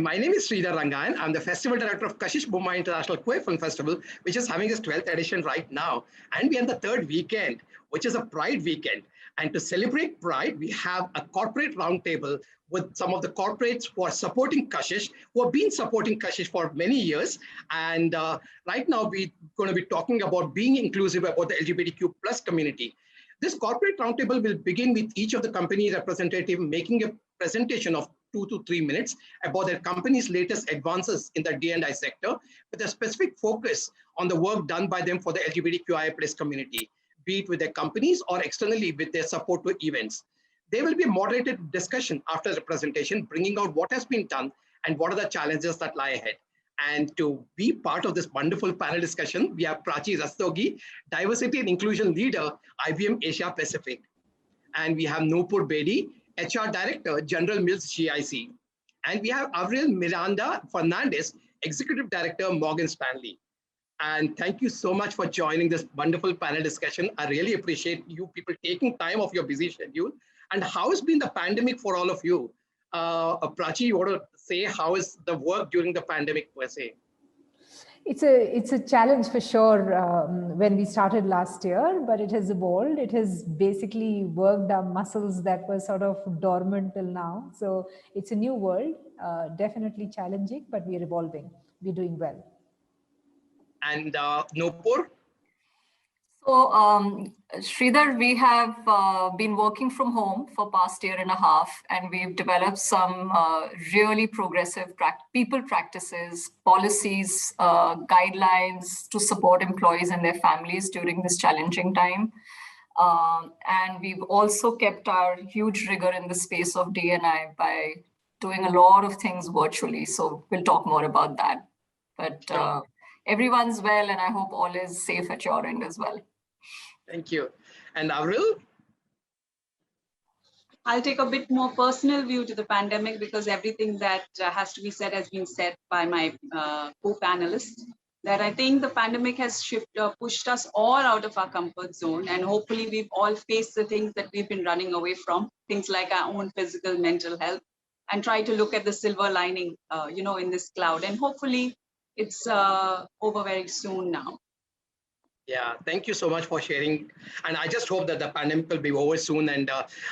my name is Sridhar Rangayan. I'm the Festival Director of KASHISH Mumbai International Queer Film Festival, which is having its 12th edition right now. And we are in the third weekend, which is a Pride weekend. And to celebrate Pride, we have a corporate roundtable with some of the corporates who are supporting KASHISH, who have been supporting KASHISH for many years. And right now, we're going to be talking about being inclusive about the LGBTQ plus community. This corporate roundtable will begin with each of the company representative making a presentation of 2 to 3 minutes about their company's latest advances in the D&I sector, with a specific focus on the work done by them for the LGBTQIA plus community, be it with their companies or externally with their support to events. There will be a moderated discussion after the presentation, bringing out what has been done and what are the challenges that lie ahead. And to be part of this wonderful panel discussion, we have Prachi Rastogi, Diversity and Inclusion Leader, IBM Asia Pacific. And we have Nupur Bedi, HR Director, General Mills GIC. And we have Avril Fernandes, Executive Director, Morgan Stanley. And thank you so much for joining this wonderful panel discussion. I really appreciate you people taking time off your busy schedule. And how has been the pandemic for all of you? Prachi, you want to say how is the work during the pandemic per se? It's a challenge for sure when we started last year, but it has evolved. It has basically worked our muscles that were sort of dormant till now. So it's a new world, definitely challenging, but we're evolving. We're doing well. And Nupur? So, Sridhar, we have been working from home for past year and a half, and we've developed some really progressive people practices, policies, guidelines to support employees and their families during this challenging time. And we've also kept our huge rigor in the space of D&I by doing a lot of things virtually. So we'll talk more about that. But everyone's well, and I hope all is safe at your end as well. Thank you. And Avril? I'll take a bit more personal view to the pandemic because everything that has to be said has been said by my co-panelists. That I think the pandemic has pushed us all out of our comfort zone, and hopefully we've all faced the things that we've been running away from, things like our own physical, mental health, and try to look at the silver lining, in this cloud. And hopefully it's over very soon now. Yeah, thank you so much for sharing. And I just hope that the pandemic will be over soon. And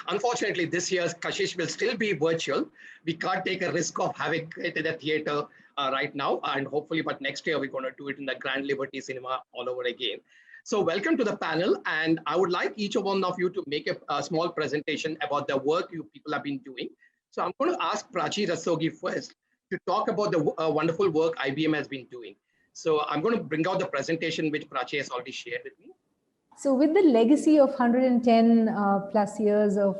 unfortunately, this year's KASHISH will still be virtual. We can't take a risk of having it in a theater right now. And hopefully, but next year, we're going to do it in the Grand Liberty Cinema all over again. So welcome to the panel. And I would like each one of you to make a small presentation about the work you people have been doing. So I'm going to ask Prachi Rastogi first to talk about the wonderful work IBM has been doing. So I'm going to bring out the presentation which Prachi has already shared with me. So with the legacy of 110 plus years of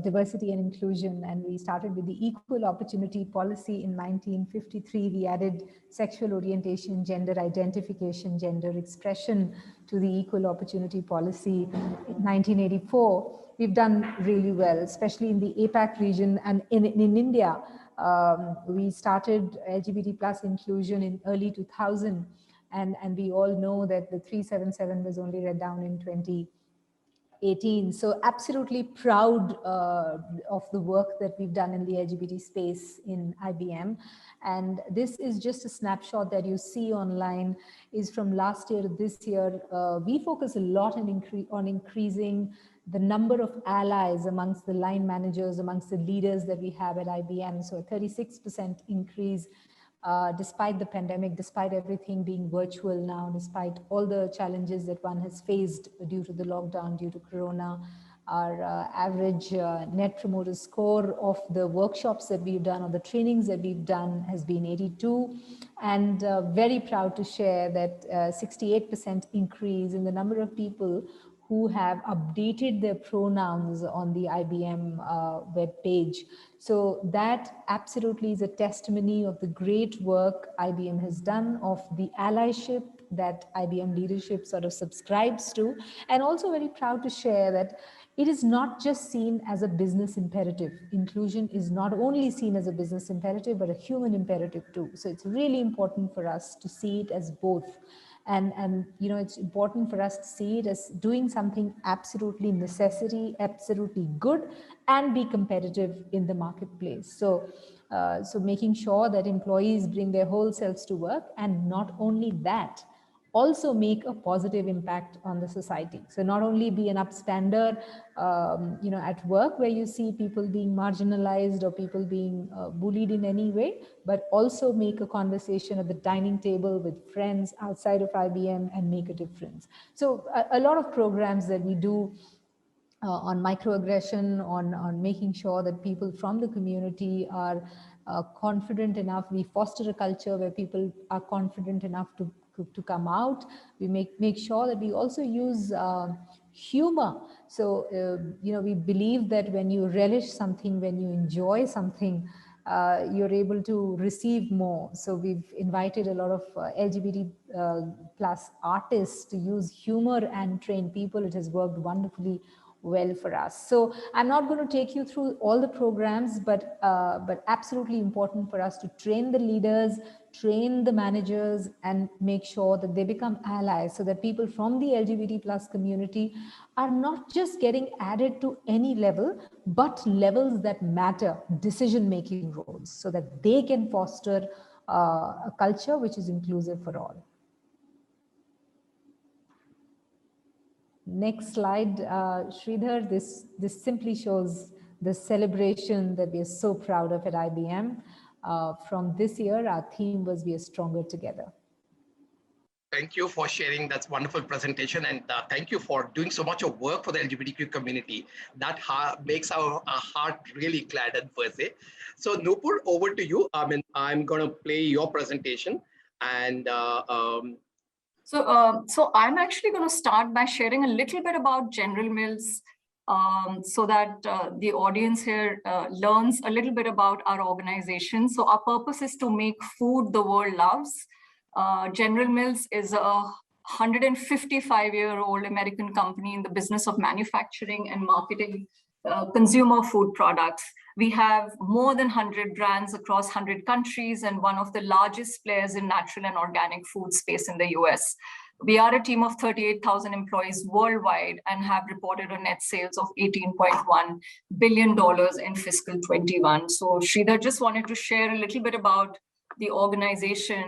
diversity and inclusion, and we started with the Equal Opportunity Policy in 1953, we added sexual orientation, gender identification, gender expression to the Equal Opportunity Policy in 1984. We've done really well, especially in the APAC region and in India. We started LGBT plus inclusion in early 2000, and we all know that the 377 was only read down in 2018. So absolutely proud of the work that we've done in the LGBT space in IBM. And this is just a snapshot that you see online is from last year to this year. We focus a lot on increasing the number of allies amongst the line managers, amongst the leaders that we have at IBM. So a 36% increase despite the pandemic, despite everything being virtual now, despite all the challenges that one has faced due to the lockdown, due to Corona. Our average net promoter score of the workshops that we've done or the trainings that we've done has been 82. And very proud to share that 68% increase in the number of people who have updated their pronouns on the IBM web page. So that absolutely is a testimony of the great work IBM has done, of the allyship that IBM leadership sort of subscribes to, and also very proud to share that it is not just seen as a business imperative. Inclusion is not only seen as a business imperative, but a human imperative too. So it's really important for us to see it as both. And it's important for us to see it as doing something absolutely necessary, absolutely good, and be competitive in the marketplace. So So making sure that employees bring their whole selves to work, and not only that, also make a positive impact on the society. So not only be an upstander, at work where you see people being marginalized or people being bullied in any way, but also make a conversation at the dining table with friends outside of IBM and make a difference. So a lot of programs that we do on microaggression, on making sure that people from the community are confident enough. We foster a culture where people are confident enough to come out. We make sure that we also use humor. So, we believe that when you relish something, when you enjoy something, you're able to receive more. So we've invited a lot of LGBT plus artists to use humor and train people. It has worked wonderfully well for us. So I'm not going to take you through all the programs, but absolutely important for us to train the leaders, train the managers, and make sure that they become allies, so that people from the LGBT plus community are not just getting added to any level, but levels that matter, decision-making roles, so that they can foster a culture which is inclusive for all. Next slide, Sridhar. This simply shows the celebration that we are so proud of at IBM. From this year, our theme was "We are stronger together." Thank you for sharing that wonderful presentation, and thank you for doing so much of work for the LGBTQ community. That makes our heart really gladdened per se. So Nupur, over to you. I'm going to play your presentation, and So I'm actually going to start by sharing a little bit about General Mills, so that the audience here learns a little bit about our organization. So our purpose is to make food the world loves. General Mills is a 155-year-old American company in the business of manufacturing and marketing consumer food products. We have more than 100 brands across 100 countries and one of the largest players in natural and organic food space in the US. We are a team of 38,000 employees worldwide and have reported a net sales of $18.1 billion in fiscal 21. So Sridhar just wanted to share a little bit about the organization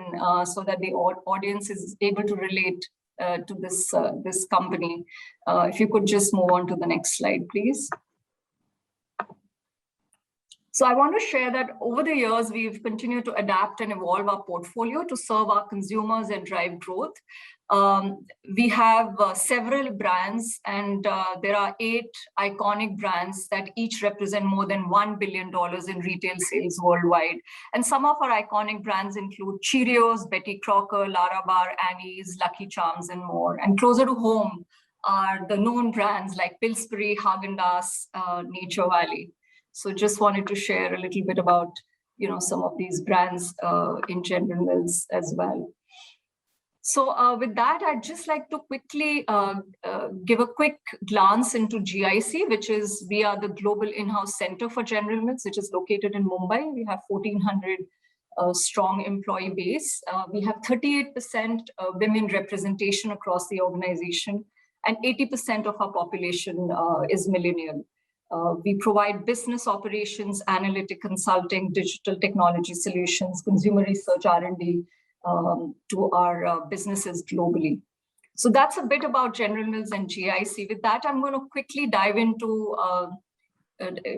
so that the audience is able to relate to this company. If you could just move on to the next slide, please. So I want to share that over the years, we've continued to adapt and evolve our portfolio to serve our consumers and drive growth. We have several brands, and there are 8 iconic brands that each represent more than $1 billion in retail sales worldwide. And some of our iconic brands include Cheerios, Betty Crocker, Larabar, Annie's, Lucky Charms, and more. And closer to home are the known brands like Pillsbury, Haagen-Dazs, Nature Valley. So just wanted to share a little bit about, some of these brands in General Mills as well. So with that, I'd just like to quickly give a quick glance into GIC, which is, we are the global in-house center for General Mills, which is located in Mumbai. We have 1,400 strong employee base. We have 38% women representation across the organization, and 80% of our population is millennial. We provide business operations, analytic consulting, digital technology solutions, consumer research, R&D to our businesses globally. So that's a bit about General Mills and GIC. With that, I'm going to quickly dive into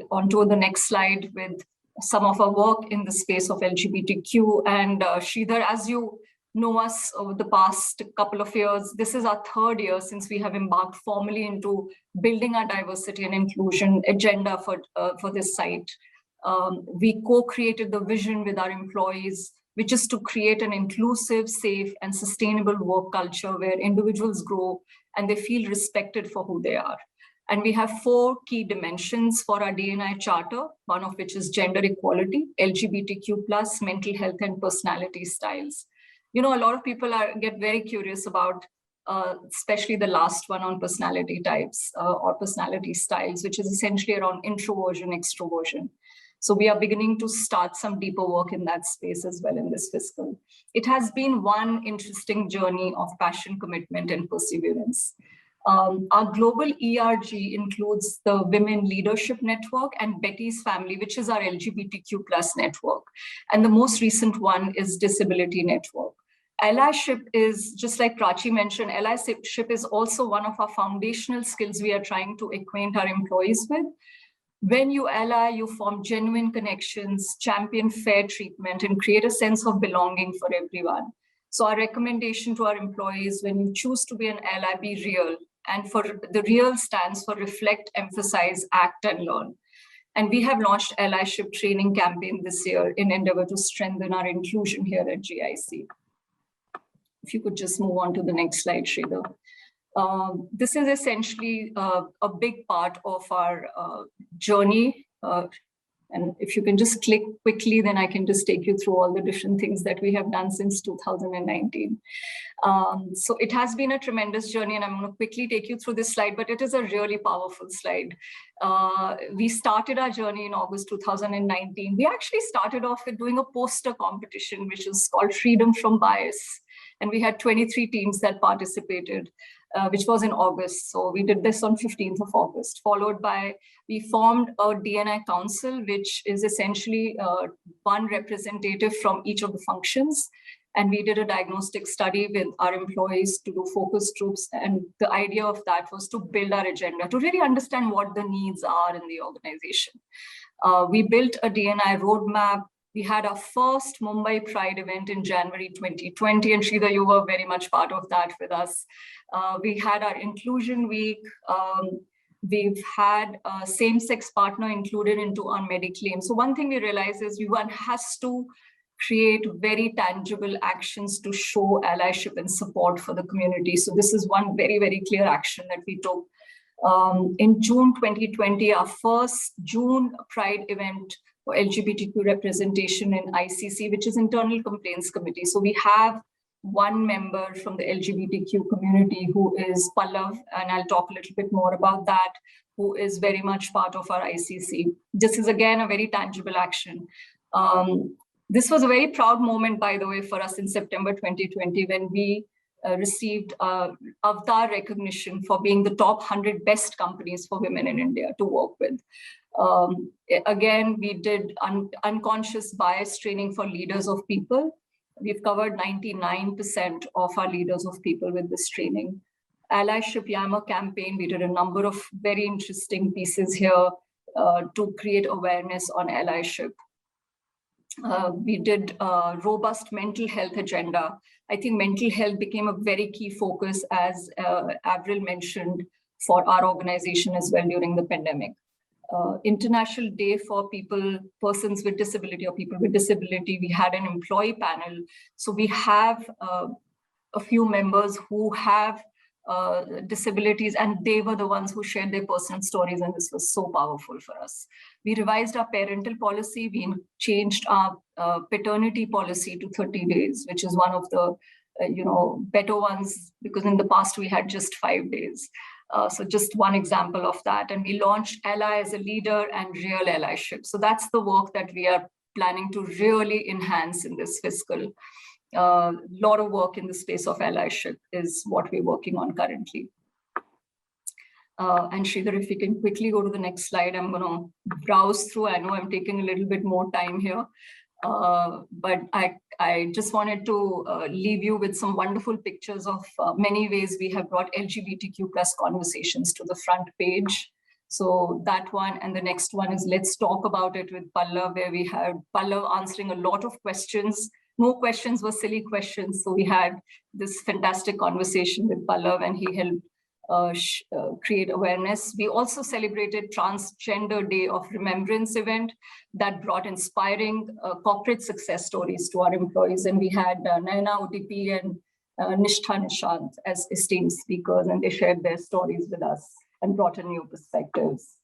onto the next slide with some of our work in the space of LGBTQ. And Sridhar, as you know us over the past couple of years, this is our 3rd year since we have embarked formally into building our diversity and inclusion agenda for this site. We co-created the vision with our employees, which is to create an inclusive, safe, and sustainable work culture where individuals grow and they feel respected for who they are. And we have 4 key dimensions for our D&I charter, one of which is gender equality, LGBTQ+, mental health, and personality styles. A lot of people get very curious about, especially the last one on personality types or personality styles, which is essentially around introversion, extroversion. So we are beginning to start some deeper work in that space as well in this fiscal. It has been one interesting journey of passion, commitment, and perseverance. Our global ERG includes the Women Leadership Network and Bedi's Family, which is our LGBTQ+ network. And the most recent one is Disability Network. Allyship is, just like Prachi mentioned, allyship is also one of our foundational skills we are trying to acquaint our employees with. When you ally, you form genuine connections, champion fair treatment, and create a sense of belonging for everyone. So our recommendation to our employees, when you choose to be an ally, be real. And for the real stands for reflect, emphasize, act, and learn. And we have launched allyship training campaign this year in endeavor to strengthen our inclusion here at GIC. If you could just move on to the next slide, Sridhar. This is essentially a big part of our journey. And if you can just click quickly, then I can just take you through all the different things that we have done since 2019. So it has been a tremendous journey, and I'm going to quickly take you through this slide, but it is a really powerful slide. We started our journey in August 2019. We actually started off with doing a poster competition, which is called Freedom from Bias. And we had 23 teams that participated, which was in August. So we did this on 15th of August, followed by, we formed a D&I council, which is essentially one representative from each of the functions. And we did a diagnostic study with our employees to do focus groups. And the idea of that was to build our agenda, to really understand what the needs are in the organization. We built a D&I roadmap. We had our first Mumbai Pride event in January 2020, and Sridhar, you were very much part of that with us. We had our Inclusion Week. We've had a same-sex partner included into our Mediclaim. So one thing we realized is one has to create very tangible actions to show allyship and support for the community. So this is one very, very clear action that we took. In June 2020, our first June Pride event for LGBTQ representation in ICC, which is Internal Complaints Committee. So we have one member from the LGBTQ community who is Pallav, and I'll talk a little bit more about that, who is very much part of our ICC. This is again a very tangible action. This was a very proud moment, by the way, for us in September 2020 when we received Avatar recognition for being the top 100 best companies for women in India to work with. Again, we did unconscious bias training for leaders of people. We've covered 99% of our leaders of people with this training. Allyship Yammer campaign, we did a number of very interesting pieces here to create awareness on allyship. We did a robust mental health agenda. I think mental health became a very key focus, as Avril mentioned, for our organization as well during the pandemic. International Day for persons with disability or people with disability, we had an employee panel. So we have a few members who have disabilities, and they were the ones who shared their personal stories, and this was so powerful for us. We revised our parental policy. We changed our paternity policy to 30 days, which is one of the better ones, because in the past we had just 5 days. So just one example of that. And we launched Ally as a leader and real allyship. So that's the work that we are planning to really enhance in this fiscal. A lot of work in the space of allyship is what we're working on currently. And Sridhar, if we can quickly go to the next slide, I'm going to browse through. I know I'm taking a little bit more time here, but I just wanted to leave you with some wonderful pictures of many ways we have brought LGBTQ+ conversations to the front page. So that one, and the next one is Let's Talk About It with Pallav, where we had Pallav answering a lot of questions. No questions were silly questions. So we had this fantastic conversation with Pallav, and he helped create awareness. We also celebrated Transgender Day of Remembrance event that brought inspiring corporate success stories to our employees. And we had Naina OTP and Nishtha Nishant as esteemed speakers, and they shared their stories with us and brought in new perspectives.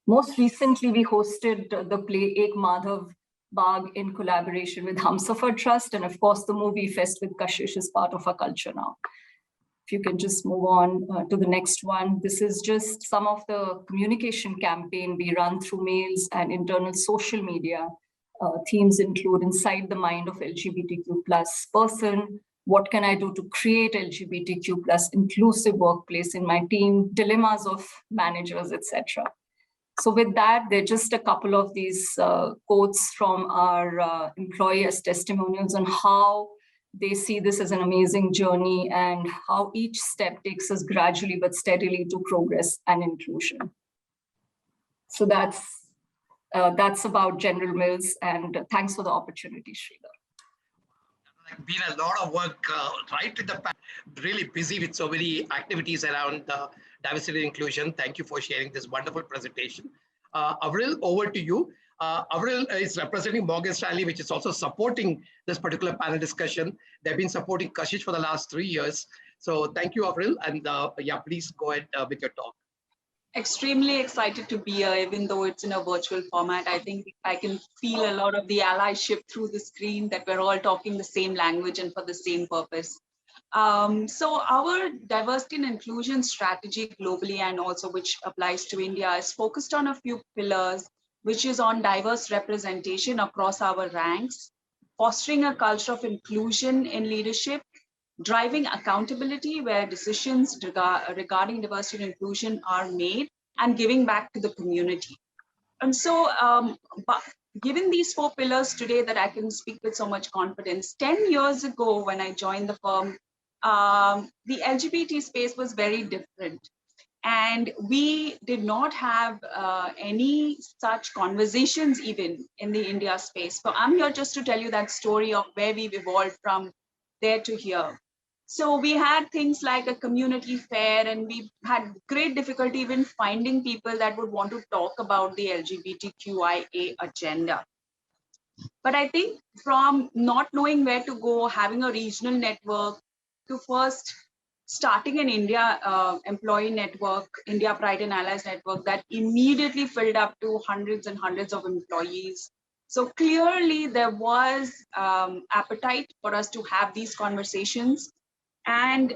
Most recently, we hosted the play Ek Madhav Bagh in collaboration with Humsafar Trust. And of course, the movie fest with Kashish is part of our culture now. If you can just move on to the next one. This is just some of the communication campaign we run through mails and internal social media. Themes include Inside the Mind of LGBTQ+ Person, what can I do to create LGBTQ plus inclusive workplace in my team, dilemmas of managers, etc. So with that, there are just a couple of these quotes from our employees' testimonials on how they see this as an amazing journey and how each step takes us gradually but steadily to progress and inclusion. So that's about General Mills, and thanks for the opportunity, Sridhar. Been a lot of work right with the really busy with so many activities around diversity and inclusion. Thank you for sharing this wonderful presentation. Avril, over to you. Avril is representing Morgan Stanley, which is also supporting this particular panel discussion. They've been supporting Kashish for the last 3 years. So thank you, Avril. And yeah, please go ahead with your talk. Extremely excited to be here, even though it's in a virtual format. I think I can feel a lot of the allyship through the screen, that we're all talking the same language and for the same purpose. So our diversity and inclusion strategy globally, and also which applies to India, is focused on a few pillars, which is on diverse representation across our ranks, fostering a culture of inclusion in leadership, driving accountability where decisions regarding diversity and inclusion are made, and giving back to the community. And so, but given these 4 pillars today that I can speak with so much confidence, 10 years ago when I joined the firm, the LGBT space was very different. And we did not have any such conversations even in the India space. So I'm here just to tell you that story of where we've evolved from there to here. So we had things like a community fair, and we had great difficulty even finding people that would want to talk about the LGBTQIA agenda. But I think from not knowing where to go, having a regional network, to first starting an India employee network, India Pride and Allies network, that immediately filled up to hundreds and hundreds of employees. So clearly there was appetite for us to have these conversations. And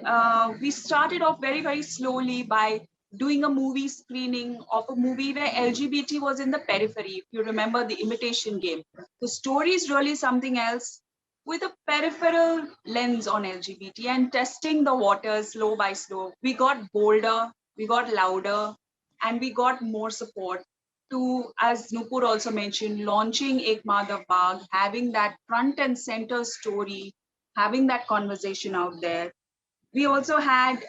we started off very, very slowly by doing a movie screening of a movie where LGBT was in the periphery. If you remember The Imitation Game, the story is really something else with a peripheral lens on LGBT, and testing the waters slow by slow. We got bolder, we got louder, and we got more support to, as Nupur also mentioned, launching Ek Madhav Bagh, having that front and center story, having that conversation out there. We also had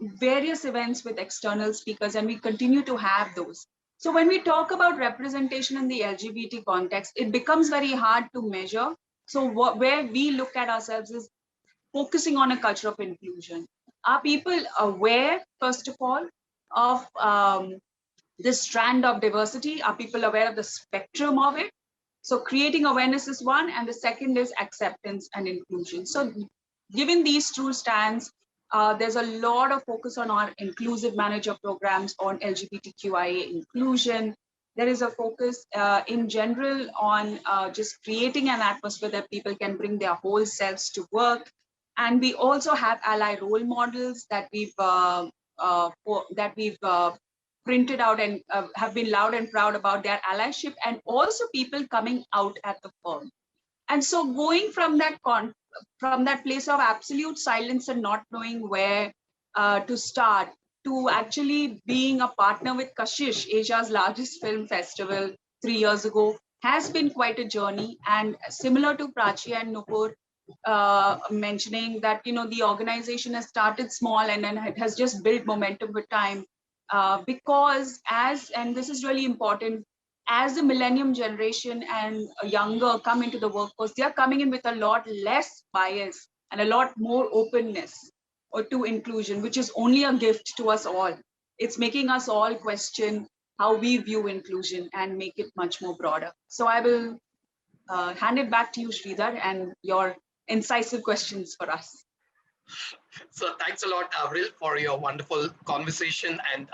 various events with external speakers, and we continue to have those. So when we talk about representation in the LGBT context, it becomes very hard to measure. So where we look at ourselves is focusing on a culture of inclusion. Are people aware, first of all, of this strand of diversity? Are people aware of the spectrum of it? So creating awareness is one, and the second is acceptance and inclusion. So given these two strands, there's a lot of focus on our inclusive manager programs on LGBTQIA inclusion. There is a focus in general on just creating an atmosphere that people can bring their whole selves to work. And we also have ally role models that we've printed out and have been loud and proud about their allyship, and also people coming out at the firm. And so going from that place of absolute silence and not knowing where to start, to actually being a partner with Kashish, Asia's largest film festival 3 years ago, has been quite a journey. And similar to Prachi and Nupur mentioning that, you know, the organization has started small and then it has just built momentum with time, because and this is really important, as the millennium generation and younger come into the workforce, they are coming in with a lot less bias and a lot more openness to inclusion, which is only a gift to us all. It's making us all question how we view inclusion and make it much more broader. So I will hand it back to you, Sridhar, and your incisive questions for us. So thanks a lot, Avril, for your wonderful conversation and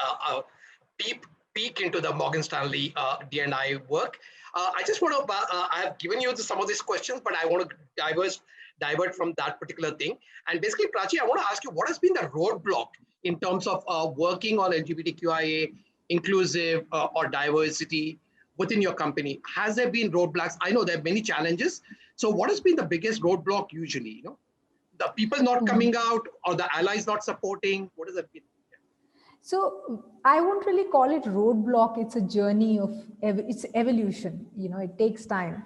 deep peek into the Morgan Stanley D&I work. I just want to, I have given you some of these questions, but I want to divert from that particular thing. And basically, Prachi, I want to ask you, what has been the roadblock in terms of working on LGBTQIA, inclusive or diversity within your company? Has there been roadblocks? I know there are many challenges. So what has been the biggest roadblock usually, you know, the people not coming out or the allies not supporting? What does that mean? So I won't really call it roadblock. It's a journey of, it's evolution. You know, it takes time.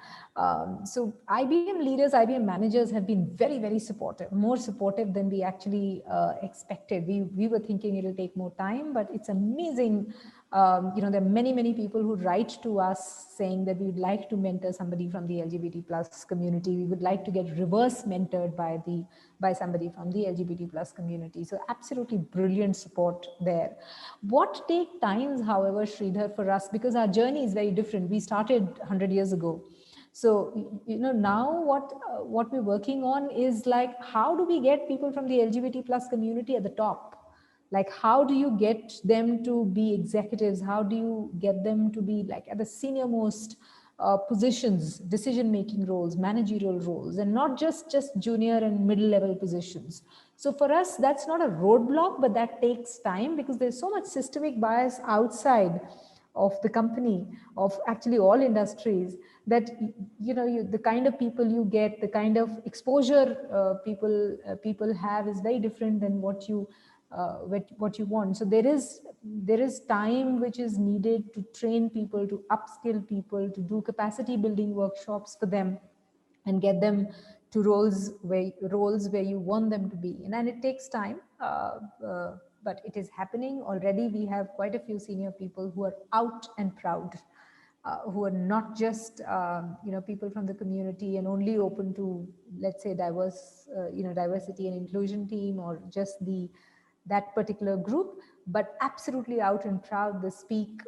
So IBM leaders, IBM managers have been very, very supportive, more supportive than we actually expected. We were thinking it'll take more time, but it's amazing. You know, there are many, many people who write to us saying that we would like to mentor somebody from the LGBT plus community. We would like to get reverse mentored by somebody from the LGBT plus community. So absolutely brilliant support there. What take times, however, Sridhar, for us, because our journey is very different. We started 100 years ago. So, you know, now what we're working on is like, how do we get people from the LGBT plus community at the top? Like, how do you get them to be executives? How do you get them to be like at the senior most positions, decision-making roles, managerial roles, and not just junior and middle-level positions? So for us, that's not a roadblock, but that takes time because there's so much systemic bias outside of the company, of actually all industries, that you know the kind of people you get, the kind of exposure people have is very different than what you want. So there is time which is needed to train people, to upskill people, to do capacity building workshops for them and get them to roles where you want them to be. And it takes time, but it is happening already. We have quite a few senior people who are out and proud, who are not just you know, people from the community and only open to, let's say, diversity and inclusion team or just that particular group, but absolutely out and proud. They speak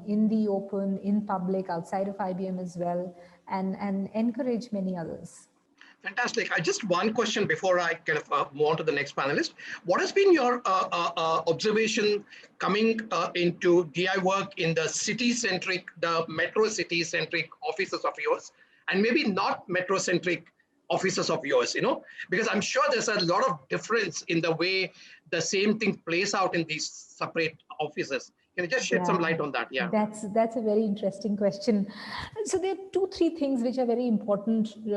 in the open, in public, outside of IBM as well, and encourage many others. Fantastic. Just one question before I kind of move on to the next panelist. What has been your observation coming into DI work in the city-centric, the metro city-centric offices of yours, and maybe not metro-centric offices of yours, you know, because I'm sure there's a lot of difference in the way the same thing plays out in these separate offices. Can you just shed some light on that? Yeah, that's a very interesting question. So there are 2-3 things which are very important, you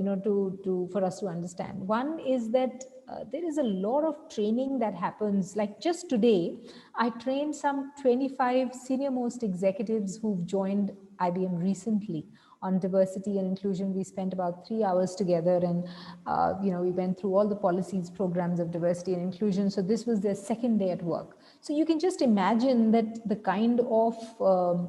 know, for us to understand. One is that there is a lot of training that happens. Like just today, I trained some 25 senior most executives who've joined IBM recently on diversity and inclusion. We spent about 3 hours together, and you know, we went through all the policies, programs of diversity and inclusion. So this was their second day at work. So you can just imagine that the kind of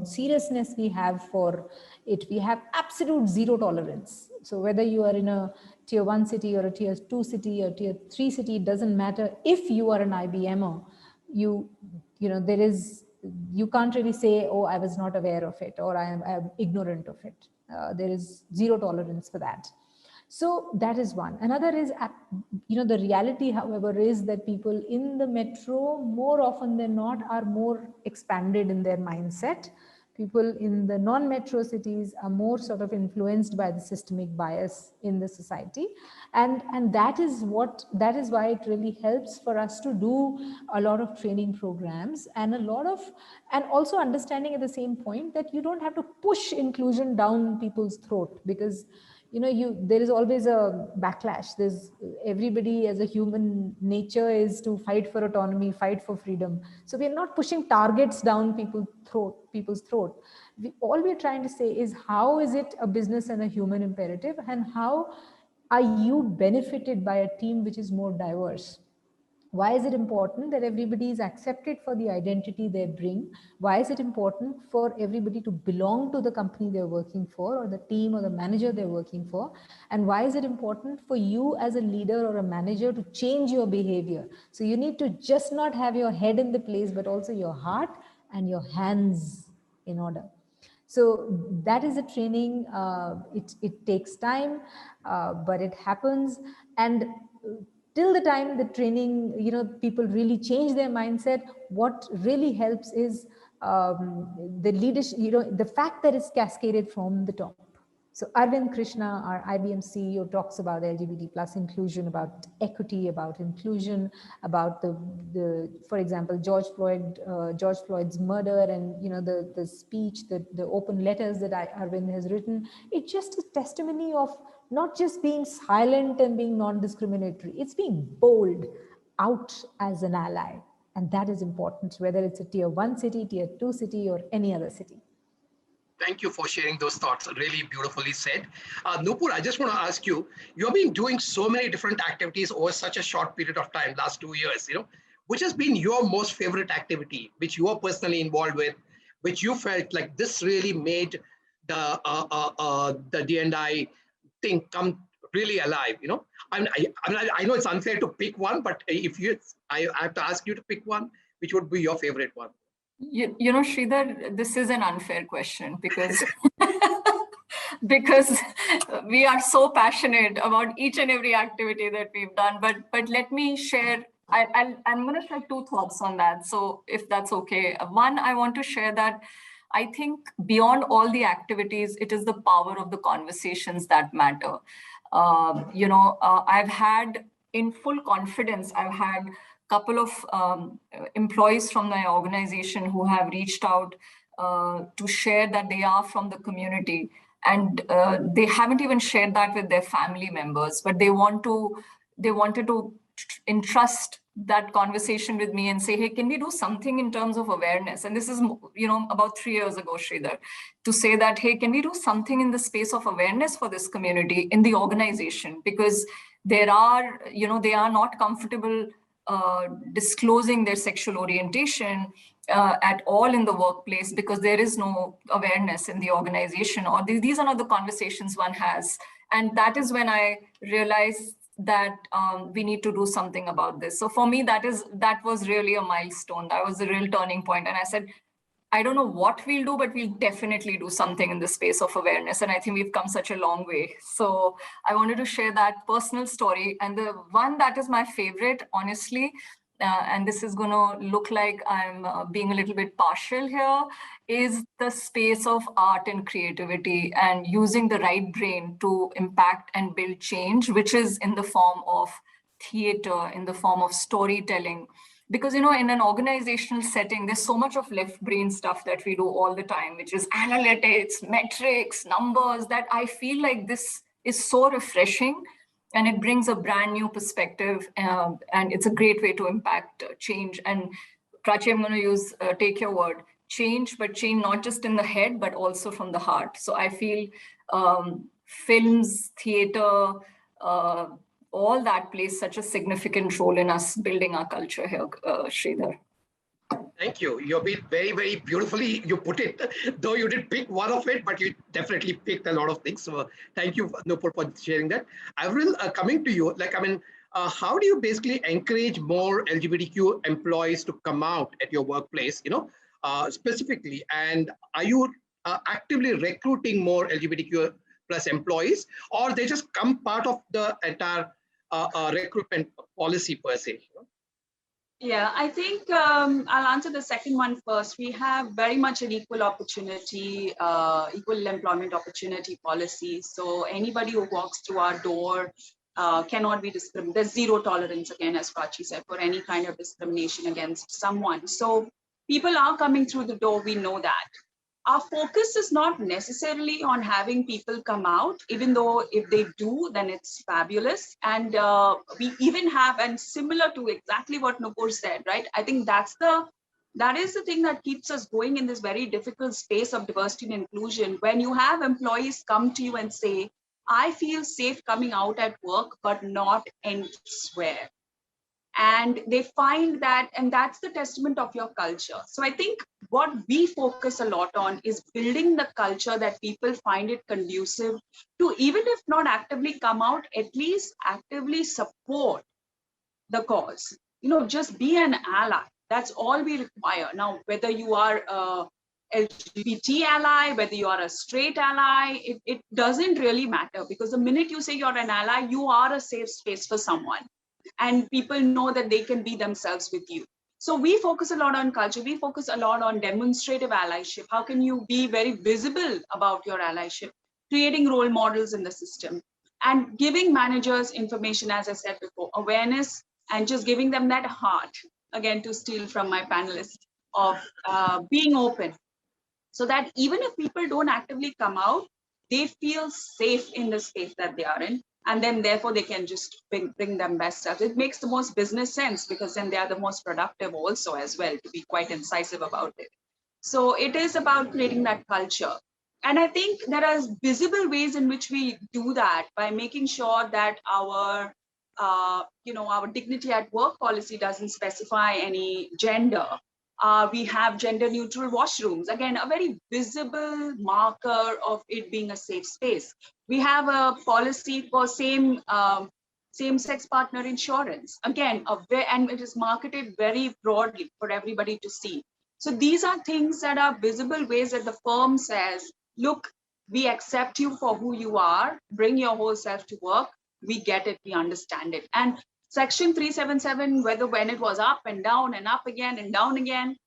seriousness we have for it. We have absolute zero tolerance. So whether you are in a tier 1 city or a tier 2 city or tier 3 city, it doesn't matter. If you are an IBMer, you know, you can't really say, oh, I was not aware of it, or I am ignorant of it. There is zero tolerance for that. So that is one. Another is, you know, the reality, however, is that people in the metro, more often than not, are more expanded in their mindset. People in the non-metro cities are more sort of influenced by the systemic bias in the society. And that is why it really helps for us to do a lot of training programs and also understanding at the same point that you don't have to push inclusion down people's throat, because you know, there is always a backlash. Everybody as a human nature is to fight for autonomy, fight for freedom. So we're not pushing targets down people's throat. All we're trying to say is, how is it a business and a human imperative, and how are you benefited by a team which is more diverse? Why is it important that everybody is accepted for the identity they bring? Why is it important for everybody to belong to the company they're working for, or the team or the manager they're working for? And why is it important for you as a leader or a manager to change your behavior? So you need to just not have your head in the place, but also your heart and your hands in order. So that is a training. It takes time, but it happens. And till the time the training, you know, people really change their mindset, what really helps is the leadership, you know, the fact that it's cascaded from the top. So Arvind Krishna, our IBM CEO, talks about LGBT plus inclusion, about equity, about inclusion, about for example, George Floyd's murder, and the speech, the open letters that Arvind has written. It's just a testimony of not just being silent and being non-discriminatory. It's being bold out as an ally, and that is important, whether it's a tier 1 city, tier 2 city, or any other city. Thank you for sharing those thoughts. Really beautifully said. Nupur, I just want to ask you, you've been doing so many different activities over such a short period of time, last 2 years, which has been your most favorite activity, which you are personally involved with, which you felt like this really made the D&I thing come really alive, I know it's unfair to pick one, but if I have to ask you to pick one, which would be your favorite one? You know, Sridhar, this is an unfair question because because we are so passionate about each and every activity that we've done. But let me share. I'm going to share 2 thoughts on that. So if that's okay, one, I want to share that I think beyond all the activities, it is the power of the conversations that matter. I've had, in full confidence, I've had couple of employees from my organization who have reached out to share that they are from the community, and they haven't even shared that with their family members, but they wanted to entrust that conversation with me and say, hey, can we do something in terms of awareness? And this is, about 3 years ago, Sridhar, to say that, hey, can we do something in the space of awareness for this community in the organization? Because they are not comfortable disclosing their sexual orientation at all in the workplace because there is no awareness in the organization, or these are not the conversations one has. And that is when I realized that we need to do something about this. So for me, that was really a milestone. That was a real turning point. And I said, I don't know what we'll do, but we'll definitely do something in the space of awareness. And I think we've come such a long way. So I wanted to share that personal story. And the one that is my favorite, honestly, and this is going to look like I'm being a little bit partial here, is the space of art and creativity and using the right brain to impact and build change, which is in the form of theater, in the form of storytelling. Because, in an organizational setting, there's so much of left brain stuff that we do all the time, which is analytics, metrics, numbers, that I feel like this is so refreshing and it brings a brand new perspective, and it's a great way to impact change. And Prachi, I'm going to take your word, change, but change not just in the head, but also from the heart. So I feel films, theater, all that plays such a significant role in us building our culture here, Sridhar. Thank you. You've been very, very beautifully, you put it, though you did pick one of it, but you definitely picked a lot of things. So thank you, Nupur, for sharing that. Avril, coming to you, how do you basically encourage more LGBTQ employees to come out at your workplace, specifically? And are you actively recruiting more LGBTQ plus employees, or they just come part of the entire recruitment policy per se? Yeah, I think I'll answer the second one first. We have very much an equal opportunity, equal employment opportunity policy. So anybody who walks through our door cannot be discriminated. There's zero tolerance, again, as Prachi said, for any kind of discrimination against someone. So people are coming through the door, we know that. Our focus is not necessarily on having people come out, even though if they do, then it's fabulous. And we even have, and similar to exactly what Nupur said, right? I think that is the thing that keeps us going in this very difficult space of diversity and inclusion. When you have employees come to you and say, I feel safe coming out at work, but not elsewhere. And they find that, and that's the testament of your culture. So I think what we focus a lot on is building the culture that people find it conducive to, even if not actively come out, at least actively support the cause. Just be an ally. That's all we require. Now, whether you are a LGBT ally, whether you are a straight ally, it doesn't really matter, because the minute you say you're an ally, you are a safe space for someone. And people know that they can be themselves with you. So we focus a lot on culture. We focus a lot on demonstrative allyship. How can you be very visible about your allyship? creating role models in the system, and giving managers information, as I said before, awareness, and just giving them that heart, again, to steal from my panelists, of being open, so that even if people don't actively come out, they feel safe in the space that they are in. And then therefore they can just bring them best stuff. It makes the most business sense, because then they are the most productive also as well, to be quite incisive about it. So it is about creating that culture. And I think there are visible ways in which we do that by making sure that our our dignity at work policy doesn't specify any gender. We have gender neutral washrooms, again, a very visible marker of it being a safe space. We have a policy for same-sex partner insurance, again, and it is marketed very broadly for everybody to see. So these are things that are visible ways that the firm says, look, we accept you for who you are, bring your whole self to work, we get it, we understand it. And Section 377, when it was up and down and up again and down again,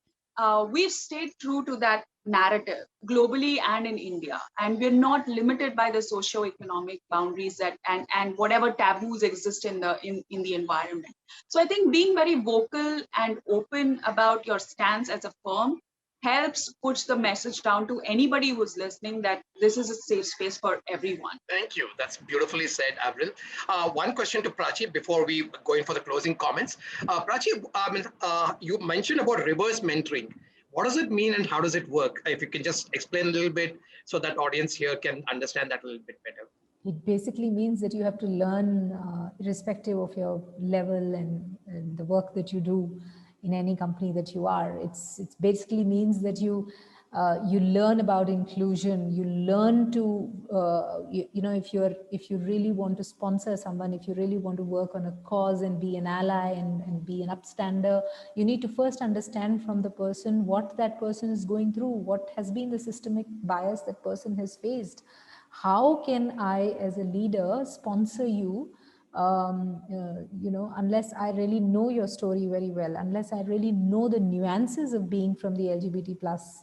we've stayed true to that narrative globally and in India. And we're not limited by the socio-economic boundaries that and whatever taboos exist in the environment. So I think being very vocal and open about your stance as a firm helps push the message down to anybody who's listening that this is a safe space for everyone. Thank you. That's beautifully said, Avril. One question to Prachi before we go in for the closing comments. Prachi, you mentioned about reverse mentoring. What does it mean and how does it work? If you can just explain a little bit so that audience here can understand that a little bit better. It basically means that you have to learn irrespective of your level and the work that you do in any company that you are. It's basically means that you learn about inclusion. You learn to if you really want to sponsor someone, if you really want to work on a cause and be an ally and be an upstander, you need to first understand from the person what that person is going through, what has been the systemic bias that person has faced. How can I, as a leader, sponsor you? Unless I really know your story very well, unless I really know the nuances of being from the LGBT plus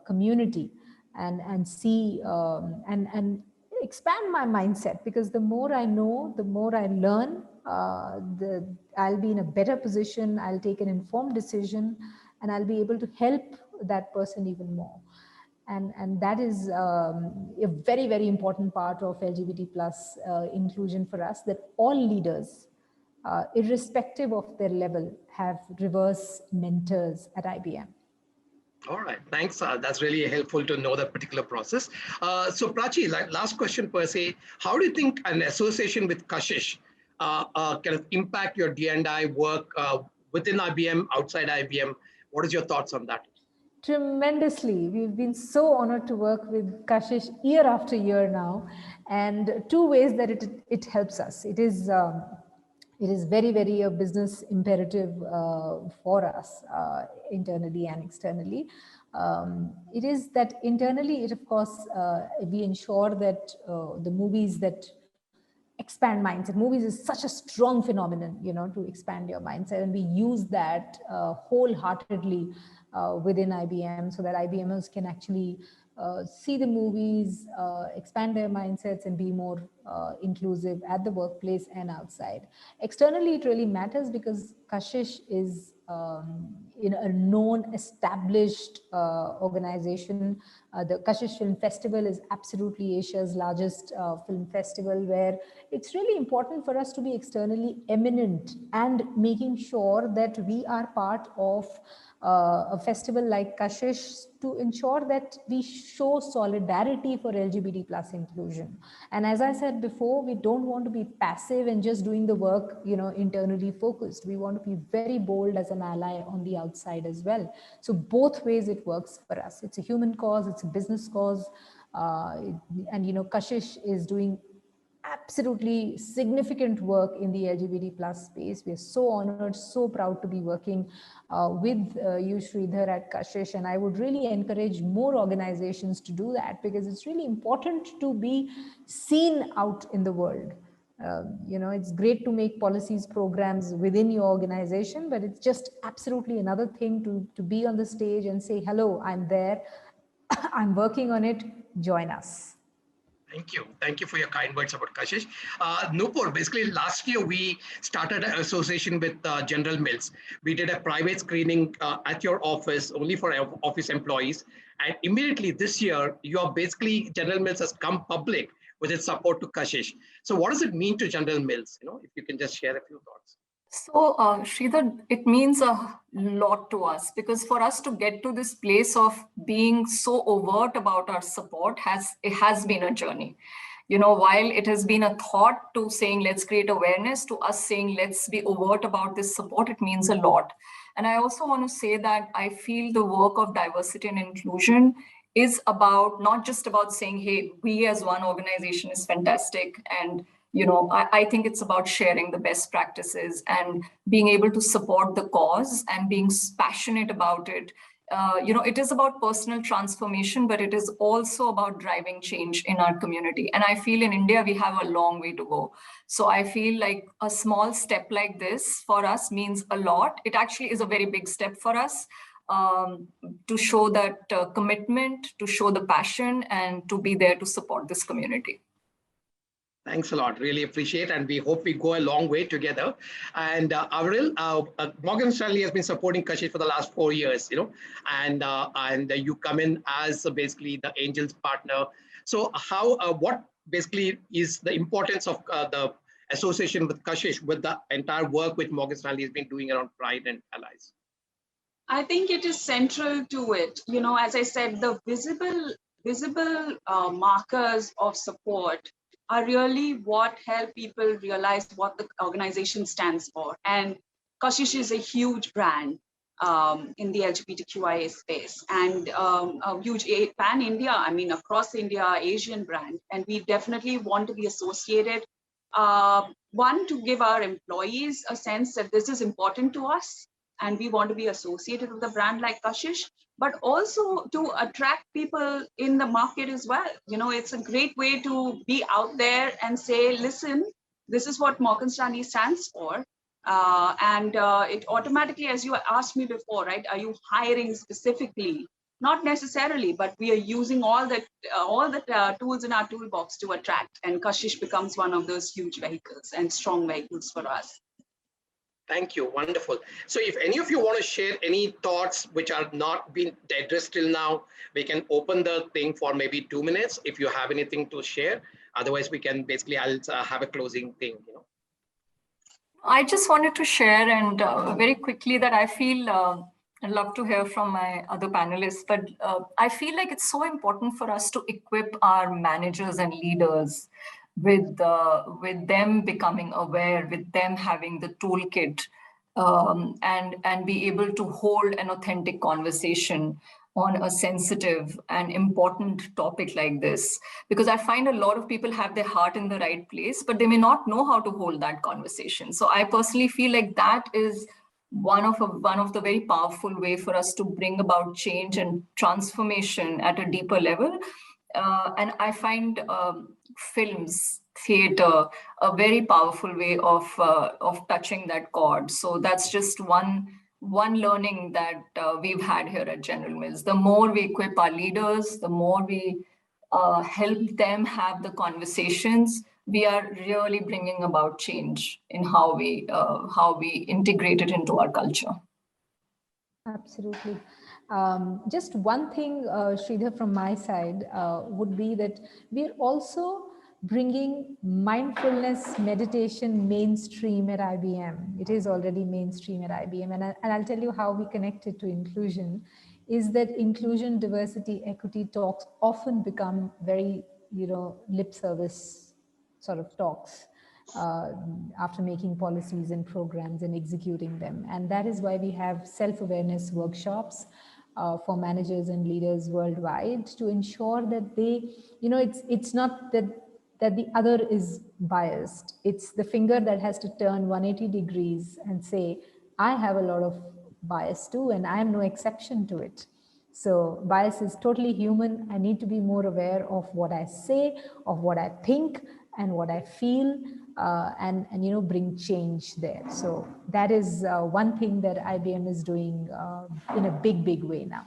community, and see and expand my mindset, because the more I know, the more I learn, I'll be in a better position, I'll take an informed decision, and I'll be able to help that person even more. And that is a very, very important part of LGBT plus inclusion for us, that all leaders, irrespective of their level, have reverse mentors at IBM. All right, thanks. That's really helpful to know that particular process. So Prachi, last question per se, how do you think an association with KASHISH kind of impact your D&I work within IBM, outside IBM? What is your thoughts on that? Tremendously. We've been so honored to work with KASHISH year after year now, and two ways that it helps us. It is very, very a business imperative for us internally and externally. It is that internally, it of course, we ensure that the movies that expand mindset. Movies is such a strong phenomenon, to expand your mindset, and we use that wholeheartedly within IBM, so that IBMers can actually see the movies, expand their mindsets, and be more inclusive at the workplace and outside. Externally, it really matters because KASHISH is in a known, established organization. The KASHISH Film Festival is absolutely Asia's largest film festival, where it's really important for us to be externally eminent and making sure that we are part of a festival like KASHISH to ensure that we show solidarity for LGBT plus inclusion. And as I said before, we don't want to be passive and just doing the work, internally focused. We want to be very bold as an ally on the outside as well. So both ways it works for us. It's a human cause, it's a business cause. And KASHISH is doing absolutely significant work in the LGBT plus space. We are so honored, so proud to be working with you, Sridhar, at KASHISH. And I would really encourage more organizations to do that, because it's really important to be seen out in the world. It's great to make policies, programs within your organization, but it's just absolutely another thing to be on the stage and say, hello, I'm there, I'm working on it, join us. Thank you. Thank you for your kind words about Kashish. Nupur, basically last year we started an association with General Mills. We did a private screening at your office only for office employees. And immediately this year, General Mills has come public with its support to Kashish. So what does it mean to General Mills? If you can just share a few thoughts. So, Sridhar, it means a lot to us, because for us to get to this place of being so overt about our support it has been a journey. While it has been a thought to saying, let's create awareness, to us saying, let's be overt about this support, it means a lot. And I also want to say that I feel the work of diversity and inclusion is about not just about saying, hey, we as one organization is fantastic, and I think it's about sharing the best practices and being able to support the cause and being passionate about it. It is about personal transformation, but it is also about driving change in our community. And I feel in India, we have a long way to go. So I feel like a small step like this for us means a lot. It actually is a very big step for us, to show that commitment, to show the passion, and to be there to support this community. Thanks a lot. Really appreciate, and we hope we go a long way together. And Avril, Morgan Stanley has been supporting Kashish for the last 4 years, and you come in as basically the Angels partner. So what basically is the importance of the association with Kashish with the entire work which Morgan Stanley has been doing around Pride and Allies? I think it is central to it. As I said, the visible markers of support are really what help people realize what the organization stands for. And Kashish is a huge brand in the LGBTQIA space, and a huge pan-India, across India, Asian brand. And we definitely want to be associated. One, to give our employees a sense that this is important to us, and we want to be associated with a brand like Kashish, but also to attract people in the market as well. It's a great way to be out there and say, listen, this is what Morgan Stanley stands for. And it automatically, as you asked me before, right, are you hiring specifically? Not necessarily, but we are using all the tools in our toolbox to attract, and Kashish becomes one of those huge vehicles and strong vehicles for us. Thank you. Wonderful. So if any of you want to share any thoughts which are not been addressed till now, we can open the thing for maybe 2 minutes if you have anything to share. Otherwise, we can basically, I'll have a closing thing. I just wanted to share, and very quickly, that I feel I'd love to hear from my other panelists, but I feel like it's so important for us to equip our managers and leaders with them becoming aware, with them having the toolkit, and be able to hold an authentic conversation on a sensitive and important topic like this. Because I find a lot of people have their heart in the right place, but they may not know how to hold that conversation. So I personally feel like that is one of the very powerful way for us to bring about change and transformation at a deeper level. And I find films, theater, a very powerful way of touching that chord. So that's just one learning that we've had here at General Mills. The more we equip our leaders, the more we help them have the conversations, we are really bringing about change in how we integrate it into our culture. Absolutely. Just one thing, Sridhar, from my side would be that we're also bringing mindfulness meditation mainstream at IBM. It is already mainstream at IBM. And I'll tell you how we connect it to inclusion, is that inclusion, diversity, equity talks often become very, lip service sort of talks after making policies and programs and executing them. And that is why we have self-awareness workshops for managers and leaders worldwide to ensure that they, it's not that the other is biased. It's the finger that has to turn 180 degrees and say, I have a lot of bias too, and I am no exception to it. So bias is totally human. I need to be more aware of what I say, of what I think, and what I feel, and bring change there. So that is one thing that IBM is doing in a big way now.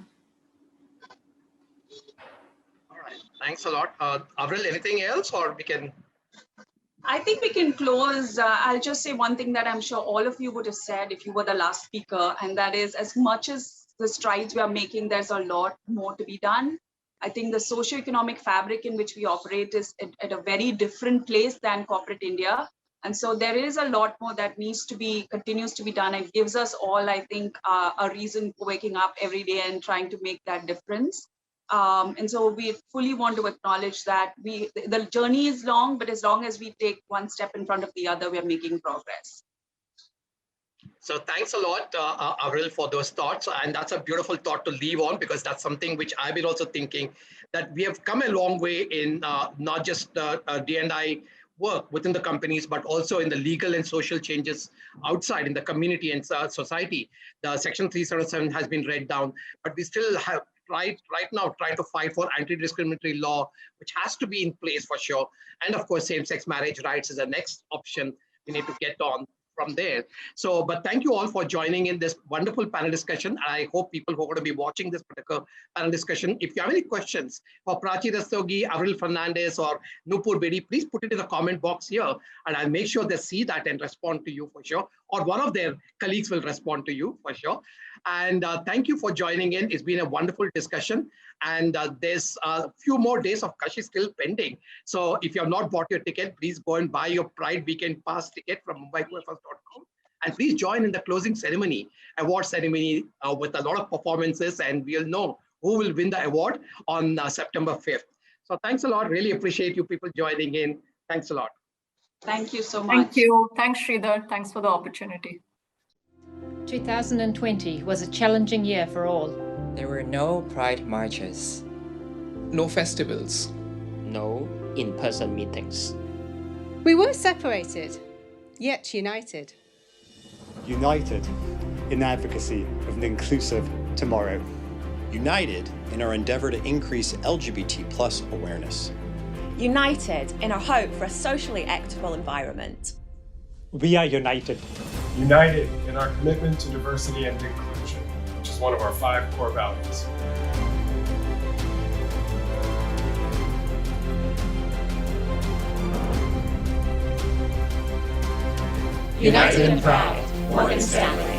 All right. Thanks a lot. Avril, anything else, or we can? I think we can close. I'll just say one thing that I'm sure all of you would have said if you were the last speaker, and that is, as much as the strides we are making, there's a lot more to be done. I think the socioeconomic fabric in which we operate is at a very different place than corporate India. And so there is a lot more that continues to be done. It gives us all, I think, a reason for waking up every day and trying to make that difference. And so we fully want to acknowledge that the journey is long, but as long as we take one step in front of the other, we are making progress. So thanks a lot, Avril, for those thoughts. And that's a beautiful thought to leave on, because that's something which I've been also thinking, that we have come a long way in not just D&I work within the companies, but also in the legal and social changes outside in the community and society. The Section 377 has been read down, but we still have right now trying to fight for anti-discriminatory law, which has to be in place for sure. And of course, same-sex marriage rights is the next option we need to get on from there. So, but thank you all for joining in this wonderful panel discussion. I hope people who are going to be watching this particular panel discussion, if you have any questions for Prachi Rastogi, Avril Fernandes, or Nupur Bedi, please put it in the comment box here, and I'll make sure they see that and respond to you for sure, or one of their colleagues will respond to you for sure. And thank you for joining in. It's been a wonderful discussion. And there's a few more days of Kashish still pending. So if you have not bought your ticket, please go and buy your Pride Weekend Pass ticket from MIQFF.com. And please join in the closing ceremony, award ceremony with a lot of performances, and we'll know who will win the award on September 5th. So thanks a lot. Really appreciate you people joining in. Thanks a lot. Thank you so much. Thank you. Thanks, Sridhar. Thanks for the opportunity. 2020 was a challenging year for all. There were no pride marches. No festivals. No in-person meetings. We were separated, yet united. United in advocacy of an inclusive tomorrow. United in our endeavor to increase LGBT+ awareness. United in our hope for a socially equitable environment. We are united. United in our commitment to diversity and inclusion, which is one of our 5 core values. United and proud, Morgan Stanley.